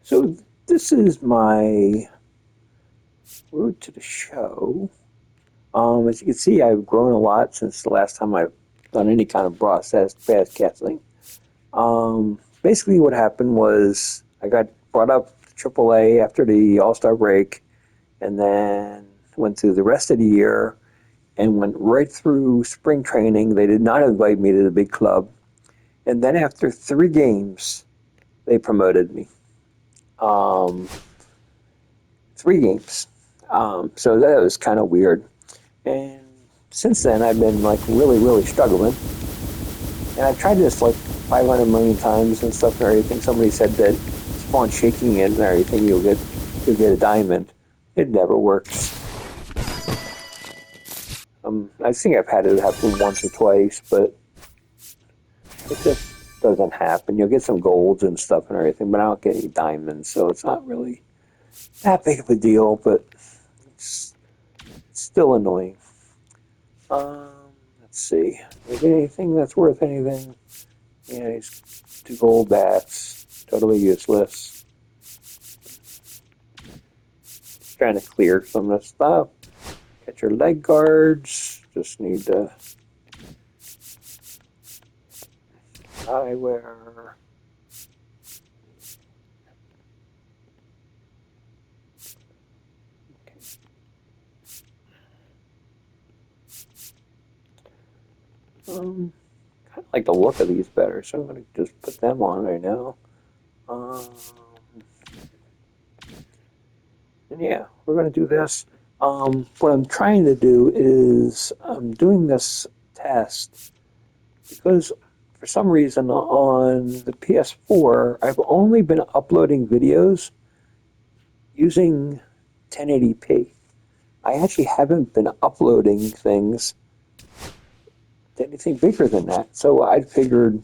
So this is my road to the show. As you can see, I've grown a lot since the last time I've done any kind of broadcasting. Basically, what happened was I got brought up to AAA after the All-Star break, and then went through the rest of the year and went right through spring training. They did not invite me to the big club, and then after 3 games, they promoted me. Um, 3 games. So that was kind of weird. And since then, I've been like really, really struggling. And I've tried this like 500 million times and stuff and everything. Somebody said that keep on shaking it and everything, you'll get a diamond. It never works. I think I've had it happen once or twice, but it just doesn't happen. You'll get some golds and stuff and everything, but I don't get any diamonds, so it's not really that big of a deal. But it's still annoying. Um, let's see. Did I get anything that's worth anything? Yeah, these 2 gold bats. Totally useless. Trying to clear some of this stuff. Get your leg guards. Just need to eyewear. Okay. Kind of like the look of these better, so I'm going to just put them on right now. And yeah, we're going to do this. What I'm trying to do is I'm doing this test because for some reason on the PS4, I've only been uploading videos using 1080p. I actually haven't been uploading things to anything bigger than that. So I figured,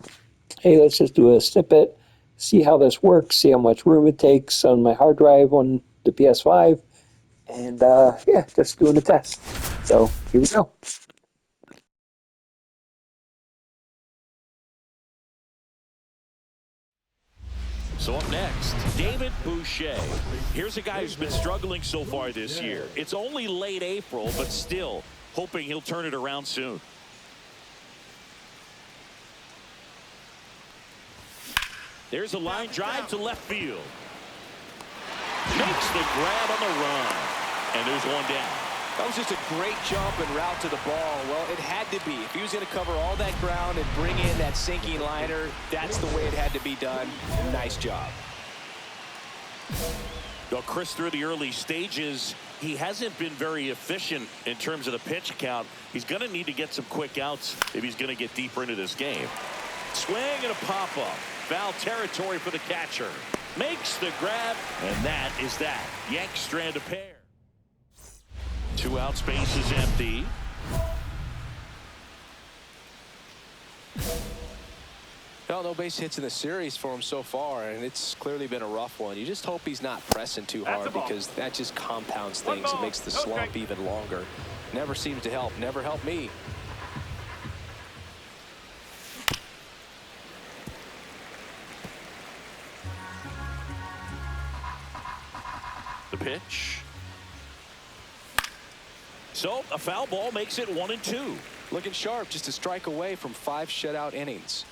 hey, let's just do a snippet, see how this works, see how much room it takes on my hard drive on the PS5, and yeah, just doing a test. So here we go. So up next, David Boucher. Here's a guy who's been struggling so far this year. It's only late April, but still hoping he'll turn it around soon. There's a line drive to left field. Makes the grab on the run. And there's one down. That was just a great jump and route to the ball. Well, it had to be. If he was going to cover all that ground and bring in that sinking liner, that's the way it had to be done. Nice job. Well, Chris, through the early stages, he hasn't been very efficient in terms of the pitch count. He's going to need to get some quick outs if he's going to get deeper into this game. Swing and a pop-up. Foul territory for the catcher. Makes the grab, and that is that. Yanks strand a pair. 2 out, space is empty. Well, no base hits in the series for him so far, and it's clearly been a rough one. You just hope he's not pressing too hard because that just compounds things. It makes the slump even longer. Never seems to help. Never helped me. The pitch. So a foul ball makes it 1-2. Looking sharp, just a strike away from 5 shutout innings.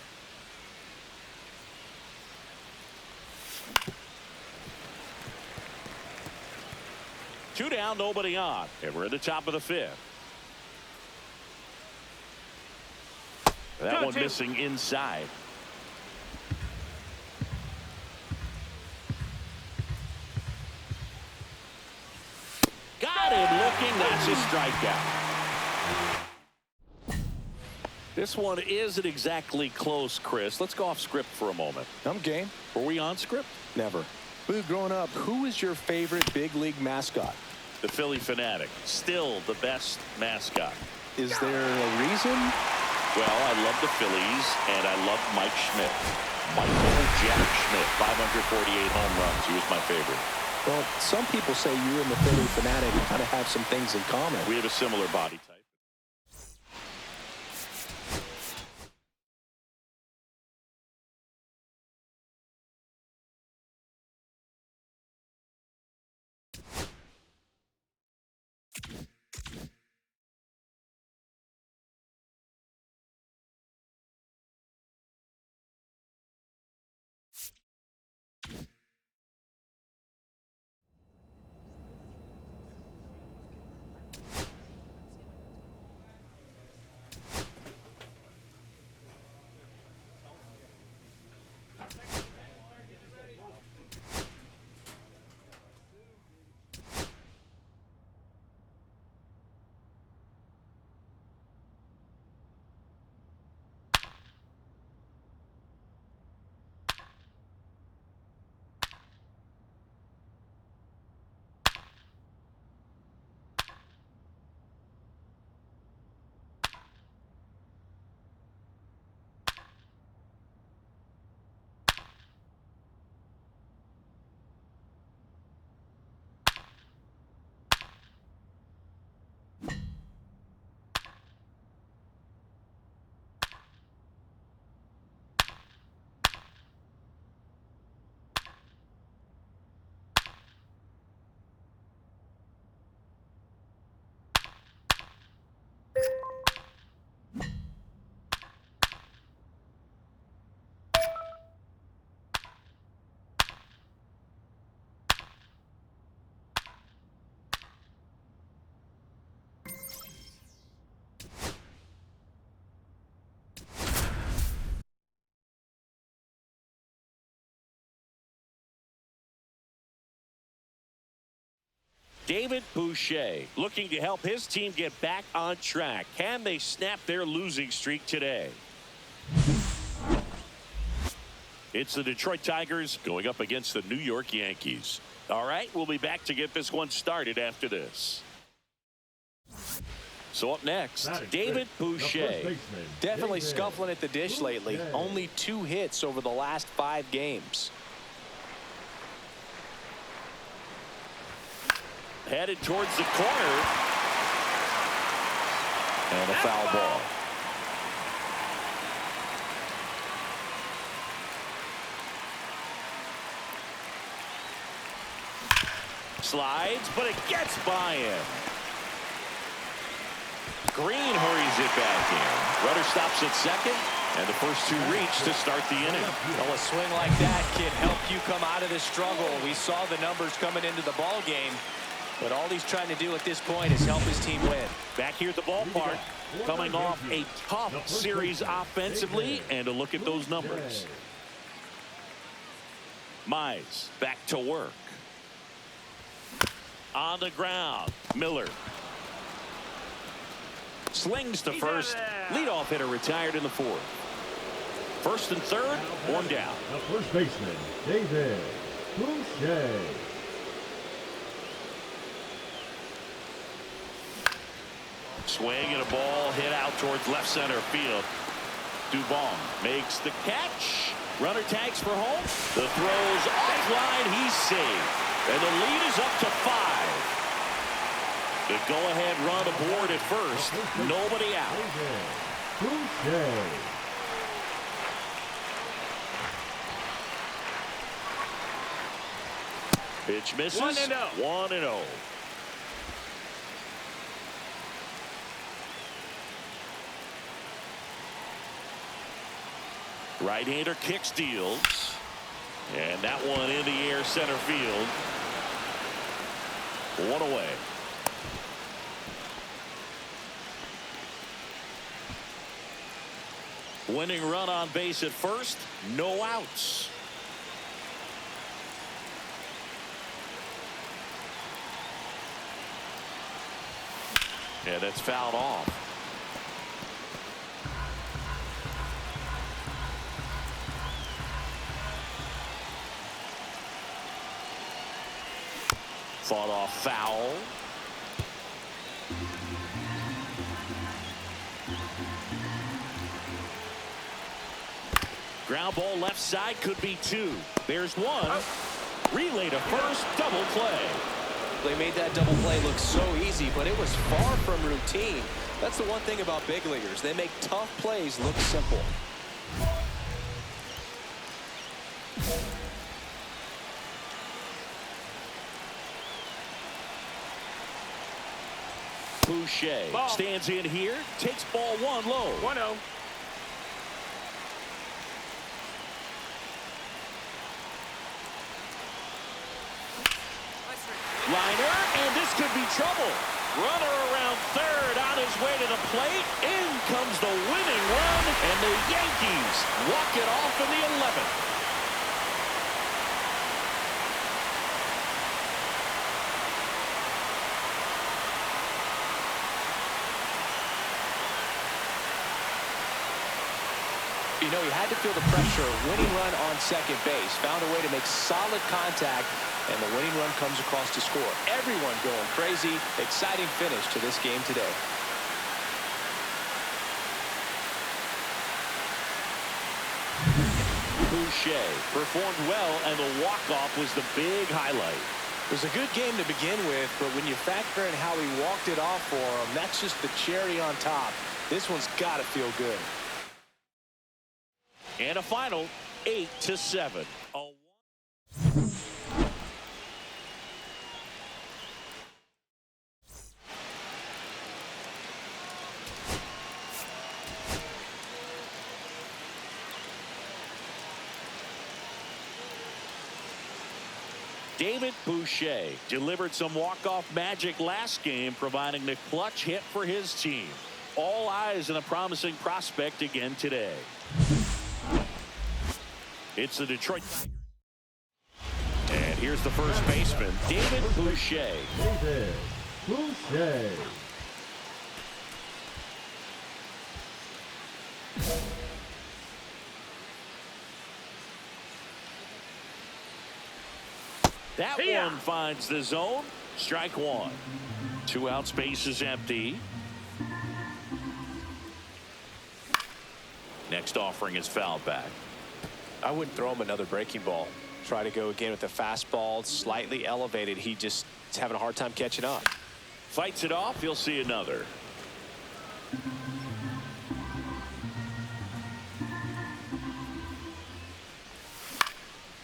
Two down, nobody on. And we're at the top of the 5th. That one missing inside. Got him looking. That's a strikeout. This one isn't exactly close, Chris. Let's go off script for a moment. I'm game. Were we on script? Never. Blue, growing up, who was your favorite big league mascot? The Philly Fanatic. Still the best mascot. Is there a reason? Well, I love the Phillies, and I love Mike Schmidt. Michael Jack Schmidt, 548 home runs. He was my favorite. Well, some people say you and the Philly Fanatic kind of have some things in common. We have a similar body type. David Boucher looking to help his team get back on track. Can they snap their losing streak today? It's the Detroit Tigers going up against the New York Yankees. All right, we'll be back to get this one started after this. So up next, David Boucher. Definitely scuffling at the dish lately. Only 2 hits over the last 5 games. Headed towards the corner. And a foul ball. Slides, but it gets by him. Green hurries it back in. Runner stops at second, and the first 2 reach to start the inning. Well, a swing like that can help you come out of the struggle. We saw the numbers coming into the ball game, but all he's trying to do at this point is help his team win. Back here at the ballpark, coming off a tough series offensively, and a look at those numbers. Mize back to work. On the ground, Miller. Slings to first. Leadoff hitter retired in the 4th. First and third, 1 down. The first baseman, David Boucher. Swing and a ball hit out towards left center field. Dubon makes the catch. Runner tags for home. The throw's offline. He's safe. And the lead is up to 5. The go-ahead run aboard at first. Nobody out. Boucher. Pitch misses. 1-0. 1-0. Right-hander kick steals. And that one in the air center field. 1 away. Winning run on base at first. No outs. And that's fouled off. Fought off foul. Ground ball left side, could be 2. There's 1. Relay to first, double play. They made that double play look so easy, but it was far from routine. That's the one thing about big leaguers. They make tough plays look simple. Boucher stands in here, takes ball 1 low. 1-0. Liner, and this could be trouble. Runner around third on his way to the plate. In comes the winning run, and the Yankees walk it off in the 11th. You know, he had to feel the pressure. Winning run on second base. Found a way to make solid contact, and the winning run comes across to score. Everyone going crazy. Exciting finish to this game today. Boucher performed well, and the walk-off was the big highlight. It was a good game to begin with, but when you factor in how he walked it off for him, that's just the cherry on top. This one's got to feel good. And a final 8-7. David Boucher delivered some walk-off magic last game, providing the clutch hit for his team. All eyes on a promising prospect again today. It's the Detroit Tigers. And And here's the first baseman, David Boucher. David Boucher. That one finds the zone. Strike one. 2 out, space is empty. Next offering is fouled back. I wouldn't throw him another breaking ball. Try to go again with the fastball, slightly elevated. He just is having a hard time catching up. Fights it off. He'll see another.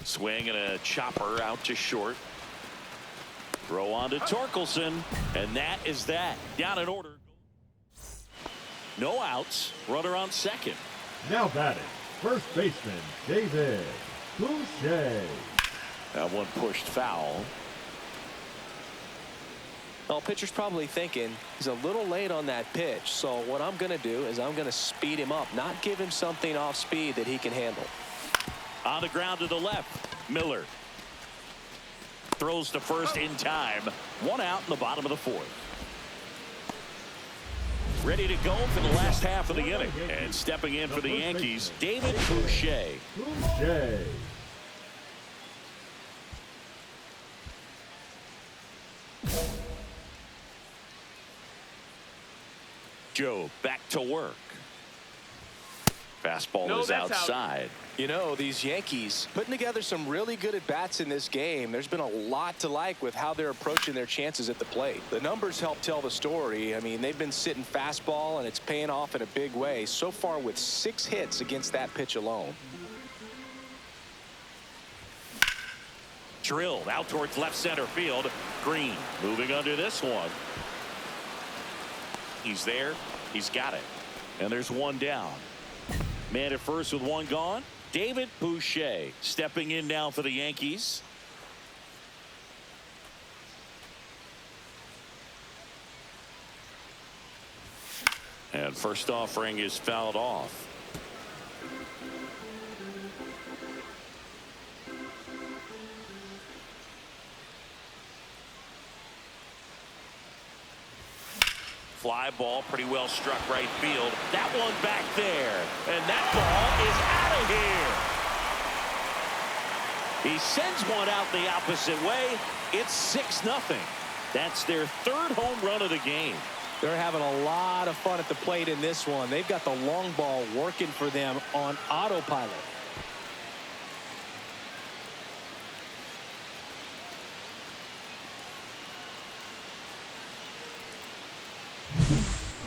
Swing and a chopper out to short. Throw on to Torkelson, and that is that. Down in order. No outs. Runner on second. Now batting, first baseman, David Boucher. That one pushed foul. Well, pitcher's probably thinking he's a little late on that pitch. So what I'm going to do is I'm going to speed him up, not give him something off speed that he can handle. On the ground to the left, Miller throws to first in time. 1 out in the bottom of the 4th. Ready to go for the last half of the inning. And stepping in for the Yankees, David Boucher. Boucher. Joe back to work. Fastball is outside. You know, these Yankees putting together some really good at-bats in this game. There's been a lot to like with how they're approaching their chances at the plate. The numbers help tell the story. I mean, they've been sitting fastball, and it's paying off in a big way so far with 6 hits against that pitch alone. Drilled out towards left center field. Green moving under this one. He's there. He's got it. And there's one down. Man at first with one gone. David Boucher stepping in now for the Yankees. And first offering is fouled off. Fly ball pretty well struck right field. That one back there. And that ball is out of here. He sends one out the opposite way. It's 6-0. That's their 3rd home run of the game. They're having a lot of fun at the plate in this one. They've got the long ball working for them on autopilot.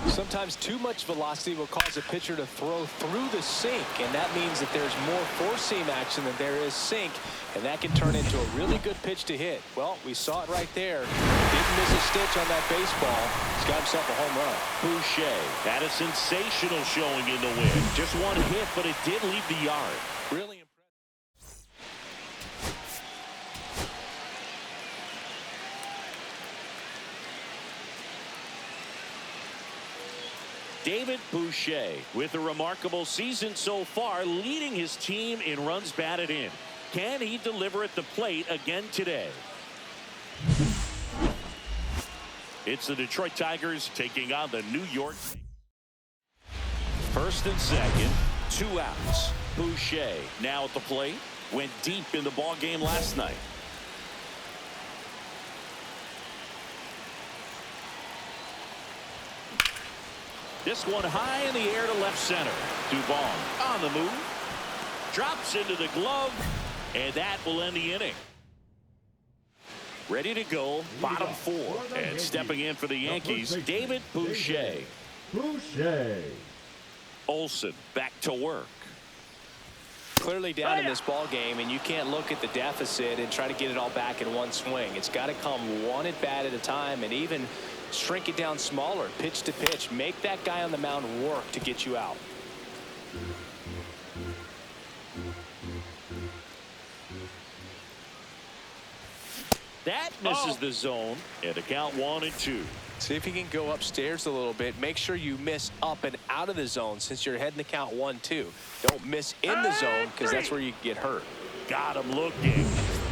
Sometimes too much velocity will cause a pitcher to throw through the sink, and that means that there's more four-seam action than there is sink, and that can turn into a really good pitch to hit. Well, we saw it right there. Didn't miss a stitch on that baseball. He's got himself a home run. Boucher had a sensational showing in the win. Just one hit, but it did leave the yard. Really impressive. David Boucher with a remarkable season so far, leading his team in runs batted in. Can he deliver at the plate again today? It's the Detroit Tigers taking on the New York. First and second, 2 outs. Boucher now at the plate. Went deep in the ball game last night. This one high in the air to left center. Duvall on the move. Drops into the glove. And that will end the inning. Ready to go, bottom 4. And stepping in for the Yankees, David Boucher. Boucher. Olsen back to work. Clearly down in this ball game, and you can't look at the deficit and try to get it all back in one swing. It's got to come one at bat at a time, and even shrink it down smaller, pitch to pitch. Make that guy on the mound work to get you out. That misses the zone, and the count 1-2. See if you can go upstairs a little bit. Make sure you miss up and out of the zone since you're heading to count 1-2. Don't miss in the zone because that's where you get hurt. Got him looking.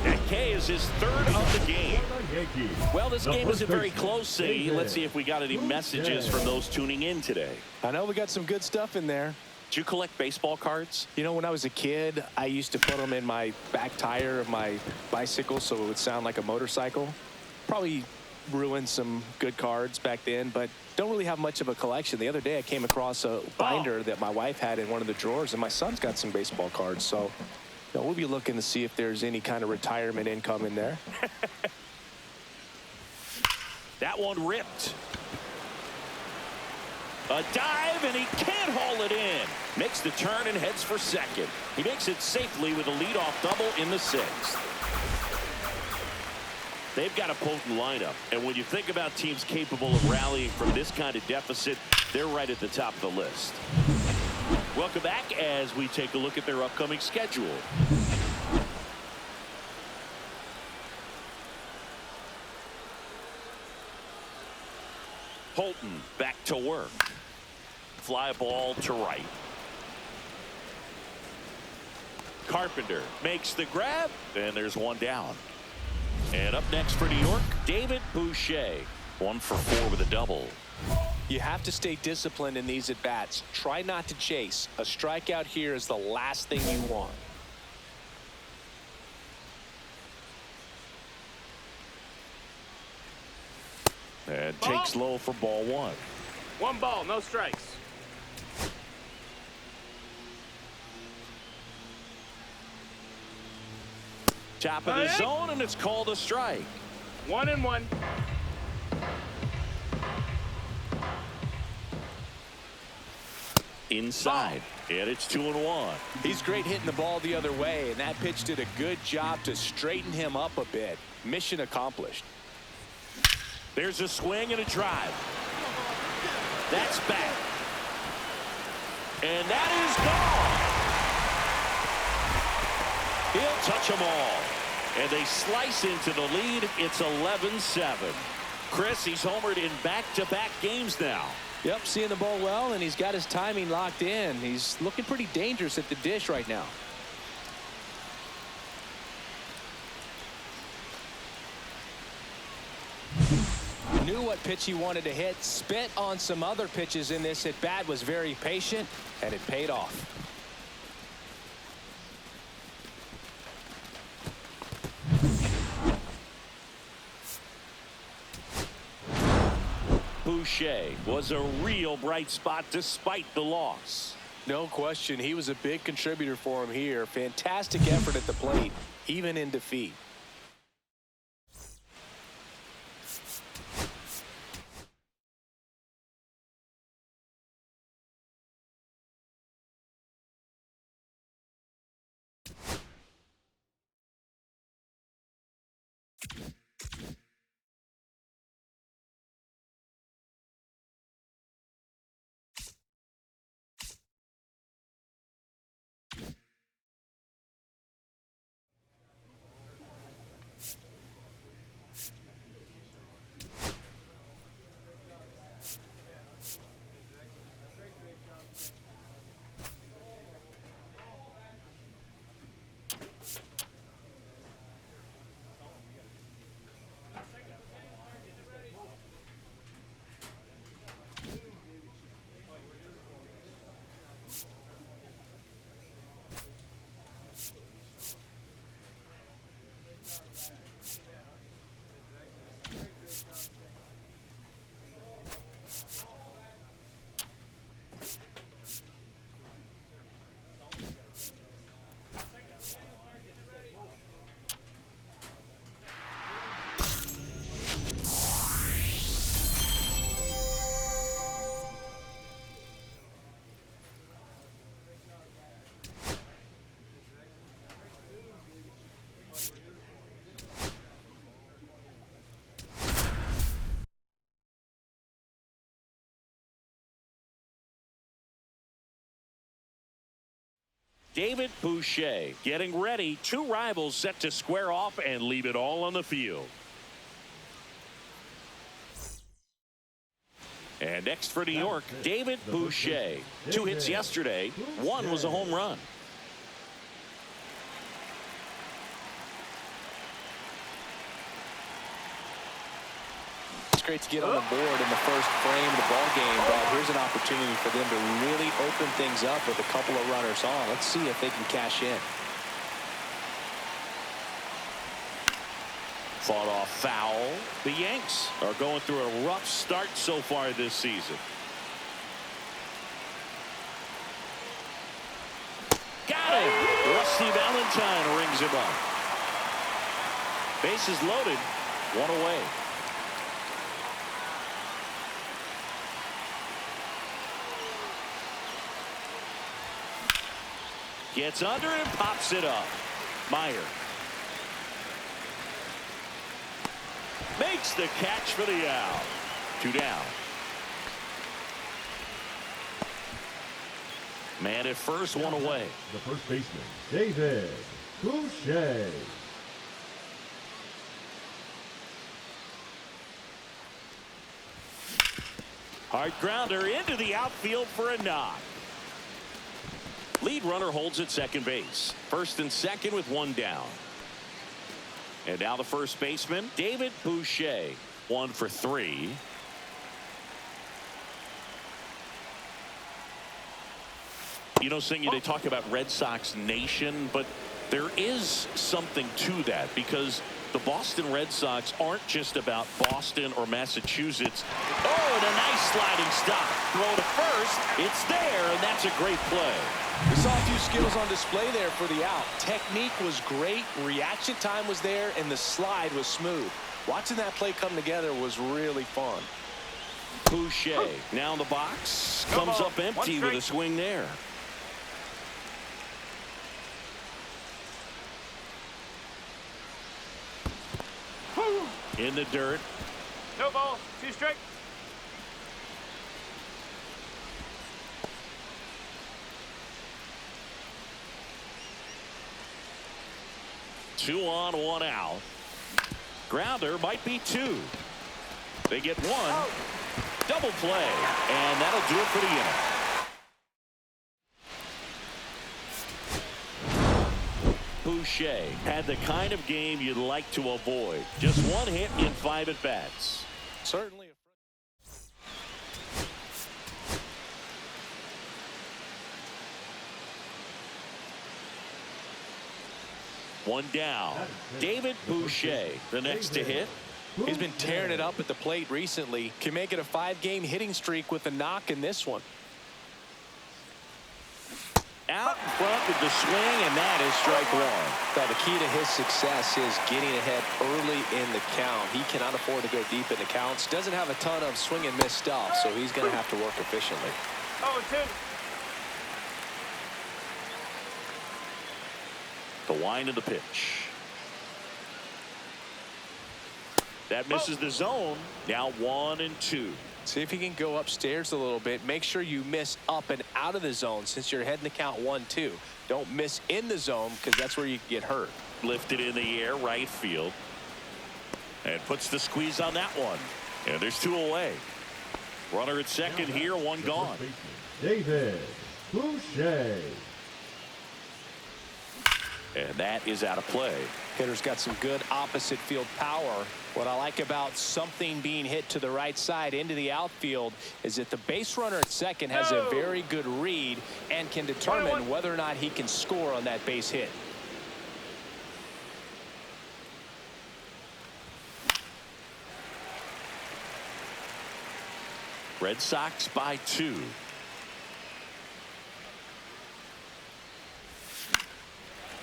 That K is his third of the game. Well, this game isn't very close, City. Let's see if we got any messages from those tuning in today. I know we got some good stuff in there. Do you collect baseball cards? You know, when I was a kid, I used to put them in my back tire of my bicycle so it would sound like a motorcycle. Probably ruined some good cards back then, but don't really have much of a collection. The other day I came across a binder that my wife had in one of the drawers, and my son's got some baseball cards. So we'll be looking to see if there's any kind of retirement income in there. That one ripped. A dive, and he can't haul it in. Makes the turn and heads for second. He makes it safely with a leadoff double in the sixth. They've got a potent lineup, and when you think about teams capable of rallying from this kind of deficit, they're right at the top of the list. Welcome back as we take a look at their upcoming schedule. Holton back to work. Fly ball to right. Carpenter makes the grab, and there's one down. And up next for New York, David Boucher. 1 for 4 with a double. You have to stay disciplined in these at-bats. Try not to chase. A strikeout here is the last thing you want. And takes low for ball 1. 1 ball, no strikes. Top of the zone, and it's called a strike. 1-1. Inside, and it's 2-1. He's great hitting the ball the other way, and that pitch did a good job to straighten him up a bit. Mission accomplished. There's a swing and a drive. That's back. And that is gone. He'll touch them all. And they slice into the lead. It's 11-7. Chris, he's homered in back-to-back games now. Yep, seeing the ball well, and he's got his timing locked in. He's looking pretty dangerous at the dish right now. Knew what pitch he wanted to hit. Spit on some other pitches in this at bat. Was very patient, and it paid off. Boucher was a real bright spot despite the loss. No question. He was a big contributor for him here. Fantastic effort at the plate, even in defeat. David Boucher getting ready. 2 rivals set to square off and leave it all on the field. And next for New York, David Boucher. 2 hits yesterday. 1 was a home run. great to get on the board in the first frame of the ball game, but here's an opportunity for them to really open things up with a couple of runners on. Let's see if they can cash in. Fought off foul. The Yanks are going through a rough start so far this season. Got him! Rusty Valentine rings him up. Bases loaded, one away. Gets under it and pops it up. Meyer makes the catch for the out. 2 down. Man at first, one away. The first baseman, David Boucher. Hard grounder into the outfield for a knock. Lead runner holds at second base. First and second with 1 down. And now the first baseman, David Boucher, 1 for 3. You know, Singy, they talk about Red Sox Nation, but there is something to that because the Boston Red Sox aren't just about Boston or Massachusetts. Oh, and a nice sliding stop. Throw to first. It's there, and that's a great play. We saw a few skills on display there for the out. Technique was great, reaction time was there, and the slide was smooth. Watching that play come together was really fun. Boucher now in the box. Comes up empty with a swing there. In the dirt. No ball, 2 strike. Two on, 1 out. Grounder might be 2. They get 1. Double play, and that'll do it for the inning. Boucher had the kind of game you'd like to avoid. Just 1 hit in 5 at-bats. Certainly. One down. David Boucher, the next to hit. He's been tearing it up at the plate recently. Can make it a 5-game hitting streak with a knock in this one. Out in front with the swing, and that is strike 1. Now, the key to his success is getting ahead early in the count. He cannot afford to go deep in the counts. Doesn't have a ton of swing and miss stuff, so he's going to have to work efficiently. 0-2. The wind of the pitch. That misses the zone. Now 1-2. See if he can go upstairs a little bit. Make sure you miss up and out of the zone since you're heading the count 1-2. Don't miss in the zone because that's where you get hurt. Lifted in the air, right field. And puts the squeeze on that one. And there's 2 away. Runner at second here, 1 gone. David Boucher. And that is out of play. Hitter's got some good opposite field power. What I like about something being hit to the right side into the outfield is that the base runner at second has a very good read and can determine whether or not he can score on that base hit. Red Sox by 2.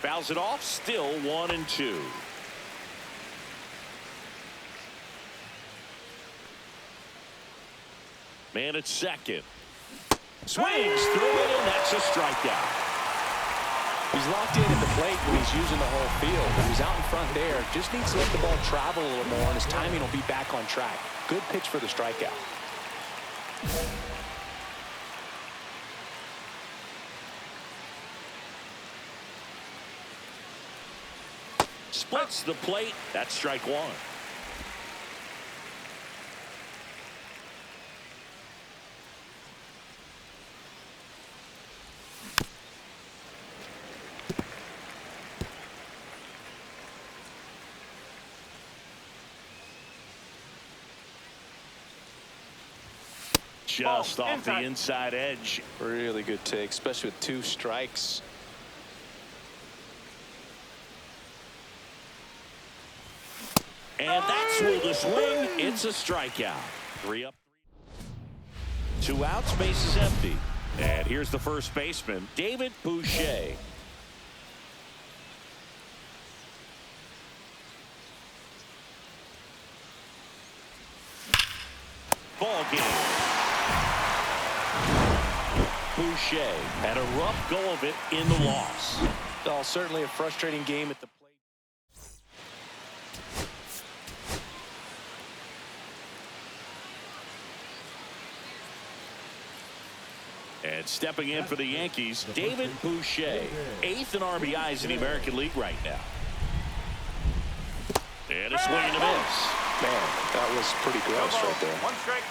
Fouls it off, still 1-2. Man at second. Swings through it, and that's a strikeout. He's locked in at the plate when he's using the whole field. When he's out in front there, just needs to let the ball travel a little more, and his timing will be back on track. Good pitch for the strikeout. Splits the plate. That's strike 1. Just off the inside edge. Really good take, especially with 2 strikes. And that's with the swing. It's a strikeout. 3 up. 2 outs, base is empty. And here's the first baseman, David Boucher. Ball game. Boucher had a rough go of it in the loss. Oh, certainly a frustrating game at the plate. And stepping in for the Yankees, David Boucher, 8th in RBIs in the American League right now. And a swing and a miss. Man, that was pretty gross right there. 1 strike.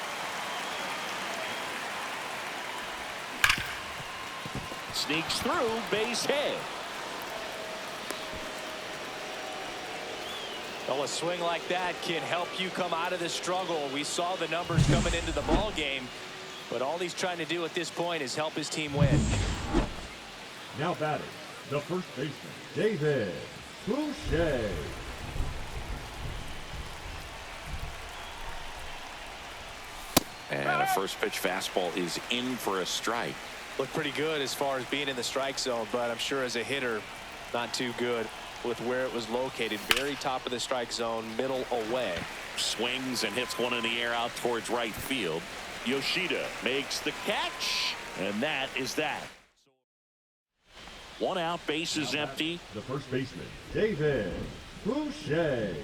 Sneaks through, base hit. Well, a swing like that can help you come out of the struggle. We saw the numbers coming into the ball game, but all he's trying to do at this point is help his team win. Now batting, the first baseman, David Boucher. And a first pitch fastball is in for a strike. Looked pretty good as far as being in the strike zone, but I'm sure as a hitter, not too good with where it was located. Very top of the strike zone, middle away. Swings and hits one in the air out towards right field. Yoshida makes the catch, and that is that. 1 out, base is empty. The first baseman, David Boucher.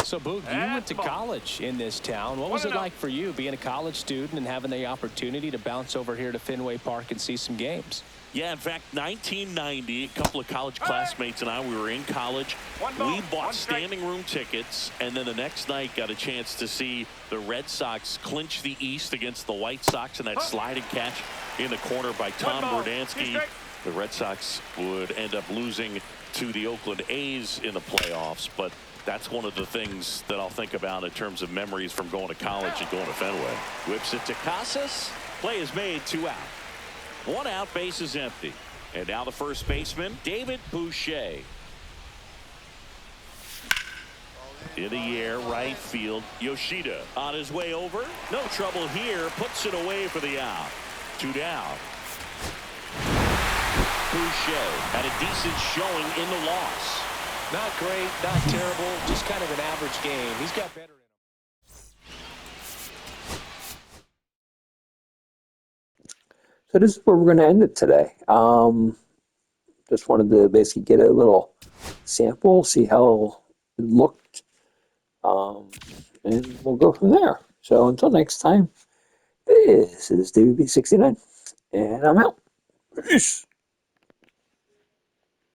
So, Boog, you went to college in this town. What was it like for you being a college student and having the opportunity to bounce over here to Fenway Park and see some games? Yeah, in fact, 1990, a couple of college classmates and I, we were in college. We bought standing room tickets, and then the next night got a chance to see the Red Sox clinch the East against the White Sox in that sliding catch in the corner by Tom Verdansky. The Red Sox would end up losing to the Oakland A's in the playoffs, but that's one of the things that I'll think about in terms of memories from going to college and going to Fenway. Whips it to Casas. Play is made, 2 out. 1 out, base is empty. And now the first baseman, David Boucher. In the air, right field. Yoshida on his way over. No trouble here. Puts it away for the out. 2 down. Boucher had a decent showing in the loss. Not great, not terrible, just kind of an average game. He's got better in him. So this is where we're going to end it today. Just wanted to basically get a little sample, see how it looked, and we'll go from there. So until next time, this is WB69, and I'm out. Peace.